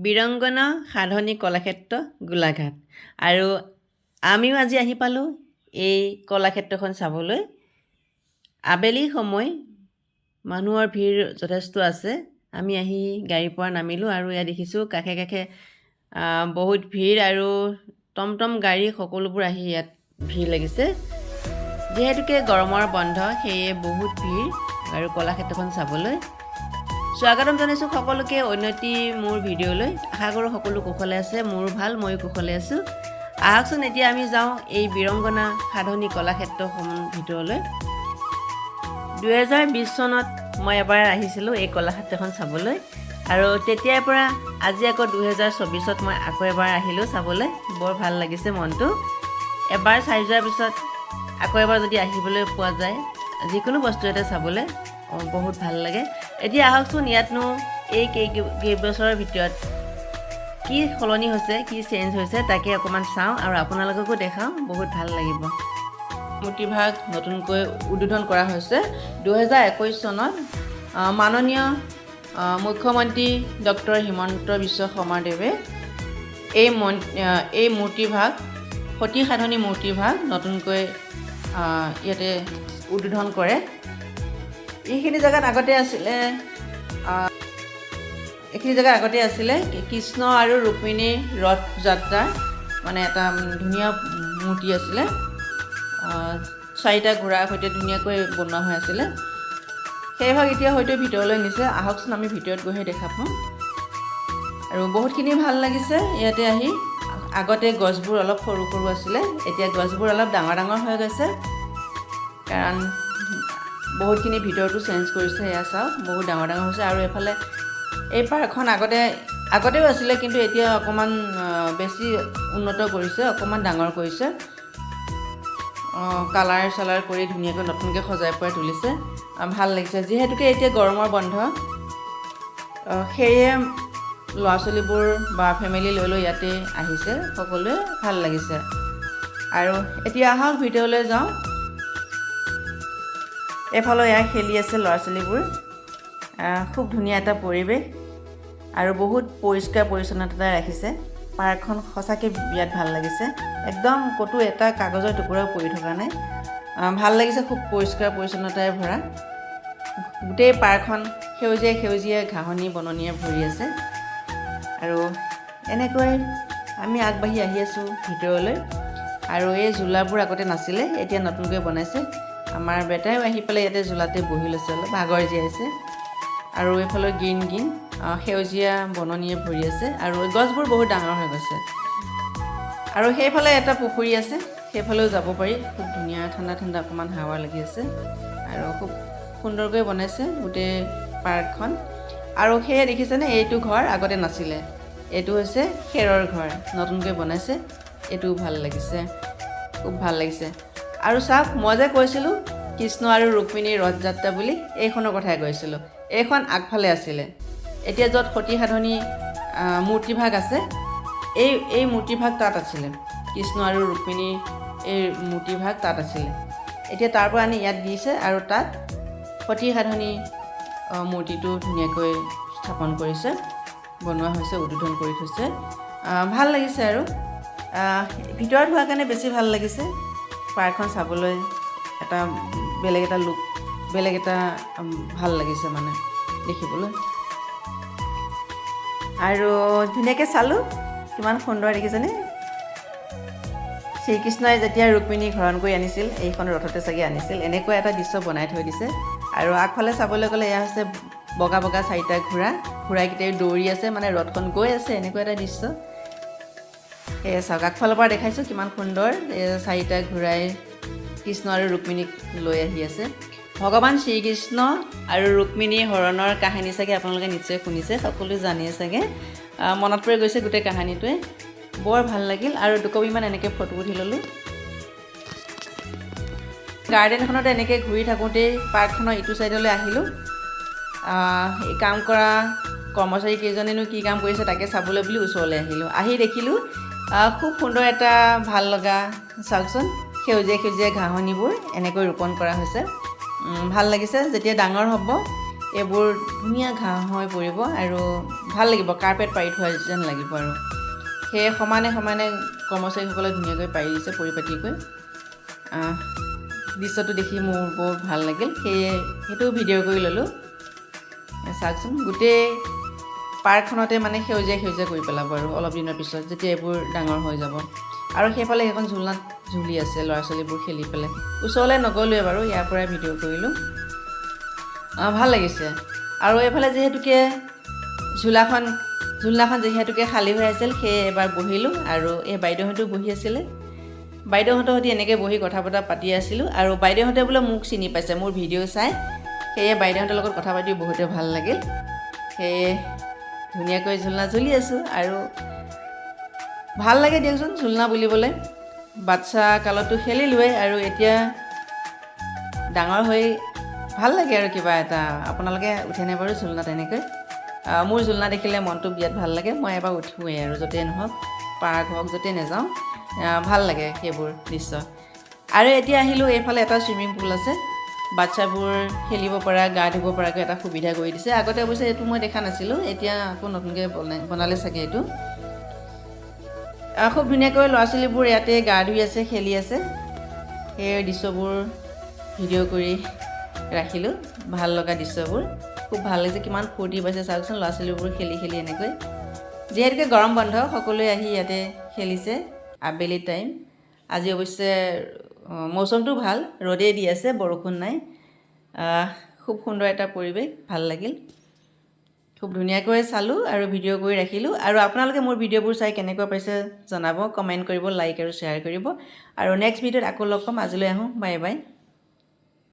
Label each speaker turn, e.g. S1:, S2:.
S1: বীৰংগনা সাধনী কলাক্ষেত্ৰ গোলাঘাট আৰু আমিও আজি আহি পালোঁ এই কলাক্ষেত্ৰখন চাবলৈ। আবেলি সময় মানুহৰ ভিৰ যথেষ্ট আছে। আমি আহি গাড়ীৰ পৰা নামিলোঁ আৰু ইয়াত দেখিছোঁ কাষে কাষে বহুত ভিৰ আৰু টমটম গাড়ী সকলোবোৰ আহি ইয়াত ভিৰ লাগিছে। যিহেতুকে গৰমৰ বন্ধ সেয়ে বহুত ভিৰ আৰু কলাক্ষেত্ৰখন চাবলৈ। স্বাগতম জনাইছোঁ সকলোকে উন্নতি মোৰ ভিডিঅ'লৈ। আশা কৰোঁ সকলো কুশলে আছে, মোৰো ভাল, ময়ো কুশলে আছোঁ। আহকচোন এতিয়া আমি যাওঁ এই বীৰংগনা সাধনী কলাক্ষেত্ৰসমূহ ভিতৰলৈ। 2020 চনত মই এবাৰ আহিছিলোঁ এই কলাক্ষেত্ৰখন চাবলৈ আৰু তেতিয়াৰ পৰা আজি আকৌ 2024ত মই আকৌ এবাৰ আহিলোঁ চাবলৈ। বৰ ভাল লাগিছে মনটো। এবাৰ চাই যোৱাৰ পিছত আকৌ এবাৰ যদি আহিবলৈ পোৱা যায় যিকোনো বস্তু এটা চাবলৈ বহুত ভাল লাগে। এতিয়া আহকচোন ইয়াতনো এই কেইবছৰৰ ভিতৰত কি সলনি হৈছে, কি চেঞ্জ হৈছে তাকে অকণমান চাওঁ আৰু আপোনালোককো দেখাওঁ, বহুত ভাল লাগিব। মূৰ্তিভাগ নতুনকৈ উদ্বোধন কৰা হৈছে 2021 চনত মাননীয় মুখ্যমন্ত্ৰী ডক্টৰ হিমন্ত বিশ্ব শৰ্মাদেৱে এই মূৰ্তিভাগ সতী সাধনী মূৰ্তিভাগ নতুনকৈ ইয়াতে উদ্বোধন কৰে। এইখিনি জেগাত আগতে আছিলে কৃষ্ণ আৰু ৰুক্মিণীৰ ৰথ যাত্ৰা, মানে এটা ধুনীয়া মূৰ্তি আছিলে। 4টা ঘোঁৰাৰ সৈতে ধুনীয়াকৈ বনোৱা হৈ আছিলে। সেইভাগ এতিয়া হয়তো ভিতৰলৈ নিছে। আহকচোন আমি ভিতৰত গৈহে দেখা পাম। আৰু বহুতখিনি ভাল লাগিছে ইয়াতে আহি। আগতে গছবোৰ অলপ সৰু সৰু আছিলে, এতিয়া গছবোৰ অলপ ডাঙৰ ডাঙৰ হৈ গৈছে, কাৰণ বহুতখিনি ভিতৰতো চেঞ্জ কৰিছে। এয়া চাওক, বহুত ডাঙৰ ডাঙৰ হৈছে। আৰু এইফালে এই পাৰ্কখন আগতেও আছিলে, কিন্তু এতিয়া অকণমান বেছি উন্নত কৰিছে, অকণমান ডাঙৰ কৰিছে। কালাৰ চালাৰ কৰি ধুনীয়াকৈ নতুনকৈ সজাই পৰাই তুলিছে। ভাল লাগিছে। যিহেতুকে এতিয়া গৰমৰ বন্ধ সেয়ে ল'ৰা ছোৱালীবোৰ বা ফেমিলি লৈ ইয়াতে আহিছে সকলোৱে, ভাল লাগিছে। আৰু এতিয়া আহক ভিতৰলৈ যাওঁ। এফালে এয়া খেলি আছে ল'ৰা ছোৱালীবোৰ। খুব ধুনীয়া এটা পৰিৱেশ আৰু বহুত পৰিষ্কাৰ পৰিচ্ছন্নতা ৰাখিছে। পাৰ্কখন সঁচাকৈ বিৰাট ভাল লাগিছে। একদম ক'তো এটা কাগজৰ টুকুৰাও পৰি থকা নাই। ভাল লাগিছে, খুব পৰিষ্কাৰ পৰিচ্ছন্নতাৰে ভৰা। গোটেই পাৰ্কখন সেউজীয়া ঘাঁহনি বননিয়ে ভৰি আছে। আৰু এনেকৈ আমি আগবাঢ়ি আহি আছোঁ ভিতৰলৈ। আৰু এই ঝোলাবোৰ আগতে নাছিলে, এতিয়া নতুনকৈ বনাইছে। আমাৰ বেটাইও আহি পেলাই ইয়াতে ঝোলাতে বহি লৈছে, অলপ ভাগৰ জীয়াইছে। আৰু এইফালে গ্ৰীণ সেউজীয়া বননিয়ে ভৰি আছে আৰু গছবোৰ বহুত ডাঙৰ হৈ গৈছে। আৰু সেইফালে এটা পুখুৰী আছে, সেইফালেও যাব পাৰি। খুব ধুনীয়া ঠাণ্ডা অকণমান হাৱা লাগি আছে আৰু খুব সুন্দৰকৈ বনাইছে গোটেই পাৰ্কখন। আৰু সেয়ে দেখিছেনে, এইটো ঘৰ আগতে নাছিলে। এইটো হৈছে খেৰৰ ঘৰ, নতুনকৈ বনাইছে। এইটোও ভাল লাগিছে, খুব ভাল লাগিছে। আৰু চাওক, মই যে কৈছিলোঁ কৃষ্ণ আৰু ৰুক্মিণীৰ ৰথ যাত্ৰা বুলি, এইখনৰ কথাই কৈছিলোঁ। এইখন আগফালে আছিলে। এতিয়া য'ত সতী সাধনী মূৰ্তিভাগ আছে, এই মূৰ্তিভাগ তাত আছিলে। কৃষ্ণ আৰু ৰুক্মিণীৰ এই মূৰ্তিভাগ তাত আছিলে। এতিয়া তাৰ পৰা আনি ইয়াত দিছে আৰু তাত সতী সাধনী মূৰ্তিটো ধুনীয়াকৈ স্থাপন কৰিছে, বনোৱা হৈছে, উদ্বোধন কৰি থৈছে। ভাল লাগিছে আৰু ভিতৰত হোৱাৰ কাৰণে বেছি ভাল লাগিছে। পাৰ্কখন চাবলৈ এটা বেলেগ এটা ভাল লাগিছে মানে দেখিবলৈ। আৰু ধুনীয়াকৈ চালোঁ, কিমান সুন্দৰ দেখিছেনে। শ্ৰীকৃষ্ণই যেতিয়া ৰুক্মিণীক হৰণ কৰি আনিছিল, এইখন ৰথতে চাগে আনিছিল, এনেকুৱা এটা দৃশ্য বনাই থৈ দিছে। আৰু আগফালে চাবলৈ গ'লে এয়া হৈছে বগা 4টা ঘোঁৰাকেইটাই দৌৰি আছে, মানে ৰথখন গৈ আছে, এনেকুৱা এটা দৃশ্য। সেয়ে চাওক, আগফালৰ পৰা দেখাইছোঁ কিমান সুন্দৰ। 4টা ঘোঁৰাই কৃষ্ণ আৰু ৰুক্মিণীক লৈ আহি আছে। ভগৱান শ্ৰীকৃষ্ণ আৰু ৰুক্মিণীৰ হৰণৰ কাহিনী চাগে আপোনালোকে নিশ্চয় শুনিছে, সকলোৱে জানিয়ে চাগে। মনত পৰি গৈছে গোটেই কাহিনীটোৱে। বৰ ভাল লাগিল আৰু দুকপিমান এনেকৈ ফটো উঠি ল'লোঁ। গাৰ্ডেনখনতে এনেকৈ ঘূৰি থাকোঁতেই পাৰ্কখনৰ ইটো ছাইডলৈ আহিলোঁ। এই কাম কৰা কৰ্মচাৰী কেইজনেনো কি কাম কৰিছে তাকে চাবলৈ বুলি ওচৰলৈ আহিলোঁ। আহি দেখিলোঁ খুব সুন্দৰ এটা ভাল লগা, চাওকচোন, সেউজীয়া ঘাঁহনিবোৰ এনেকৈ ৰোপণ কৰা হৈছে। ভাল লাগিছে। যেতিয়া ডাঙৰ হ'ব এইবোৰ ধুনীয়া ঘাঁহ হৈ পৰিব আৰু ভাল লাগিব, কাৰ্পেট পাৰি থোৱা যেন লাগিব। আৰু সেয়ে সমানে সমানে কৰ্মচাৰীসকলে ধুনীয়াকৈ পাৰি দিছে পৰিপাটিকৈ। দৃশ্যটো দেখি মোৰ বহুত ভাল লাগিল, সেয়ে সেইটো ভিডিঅ' কৰি ল'লোঁ। চাওকচোন, গোটেই পাৰ্কখনতে মানে সেউজীয়া সেউজীয়া কৰি পেলাব আৰু অলপ দিনৰ পিছত যেতিয়া এইবোৰ ডাঙৰ হৈ যাব। আৰু সেইফালে সেইখন ঝুলনাত ঝুলি আছে ল'ৰা ছোৱালীবোৰ খেলি পেলাই। ওচৰলৈ নগ'লোৱে বাৰু, ইয়াৰ পৰাই ভিডিঅ' কৰিলোঁ। ভাল লাগিছে। আৰু এইফালে যিহেতুকে ঝুলনাখন যিহেতুকে খালী হৈ আছিল, সেয়ে এবাৰ বহিলোঁ। আৰু এই বাইদেউহঁতেও বহি আছিলে, বাইদেউহঁতৰ সৈতে এনেকৈ বহি কথা বতৰা পাতি আছিলোঁ। আৰু বাইদেউহঁতে বোলে মোক চিনি পাইছে মোৰ ভিডিঅ' চাই, সেয়ে বাইদেউহঁতৰ লগত কথা পাতি বহুতে ভাল লাগিল। সেয়ে ধুনীয়াকৈ ঝুলনা ঝুলি আছোঁ। আৰু ভাল লাগে দিয়কচোন ঝুলনা বুলিবলৈ। বাচ্ছা কালতো খেলিলোৱে, আৰু এতিয়া ডাঙৰ হৈ ভাল লাগে আৰু কিবা এটা। আপোনালোকে উঠেনে বাৰু ঝুলনাত এনেকৈ? মোৰ ঝুলনা দেখিলে মনটো বিৰাট ভাল লাগে। মই এবাৰ উঠোৱেই আৰু য'তেই নহওক, পাৰ্ক হওক য'তেই নাযাওঁ, ভাল লাগে সেইবোৰ দৃশ্য। আৰু এতিয়া আহিলোঁ, এইফালে এটা চুইমিং পুল আছে, বাচ্চাবোৰ খেলিব পৰা, গা ধুব পৰাকৈ এটা সুবিধা কৰি দিছে। আগতে অৱশ্যে এইটো মই দেখা নাছিলোঁ, এতিয়া আকৌ নতুনকৈ বনালে চাগে এইটো। খুব ধুনীয়াকৈ ল'ৰা ছোৱালীবোৰ ইয়াতে গা ধুই আছে, খেলি আছে। সেই দৃশ্যবোৰ ভিডিঅ' কৰি ৰাখিলোঁ, ভাল লগা দৃশ্যবোৰ। খুব ভাল লাগিছে, কিমান ফূৰ্তি পাইছে চাওকচোন ল'ৰা ছোৱালীবোৰ খেলি খেলি এনেকৈ। যিহেতুকে গৰম বন্ধ, সকলোৱে আহি ইয়াতে খেলিছে আবেলি টাইম। আজি অৱশ্যে মৌচমটো ভাল, ৰ'দেই দি আছে, বৰষুণ নাই। খুব সুন্দৰ এটা পৰিৱেশ, ভাল লাগিল। খুব ধুনীয়াকৈ চালোঁ আৰু ভিডিঅ' কৰি ৰাখিলোঁ। আৰু আপোনালোকে মোৰ ভিডিঅ'বোৰ চাই কেনেকুৱা পাইছে জনাব, কমেণ্ট কৰিব, লাইক আৰু শ্বেয়াৰ কৰিব। আৰু নেক্সট ভিডিঅ'ত আকৌ লগ পাম। আজিলৈ আহোঁ, বাই বাই।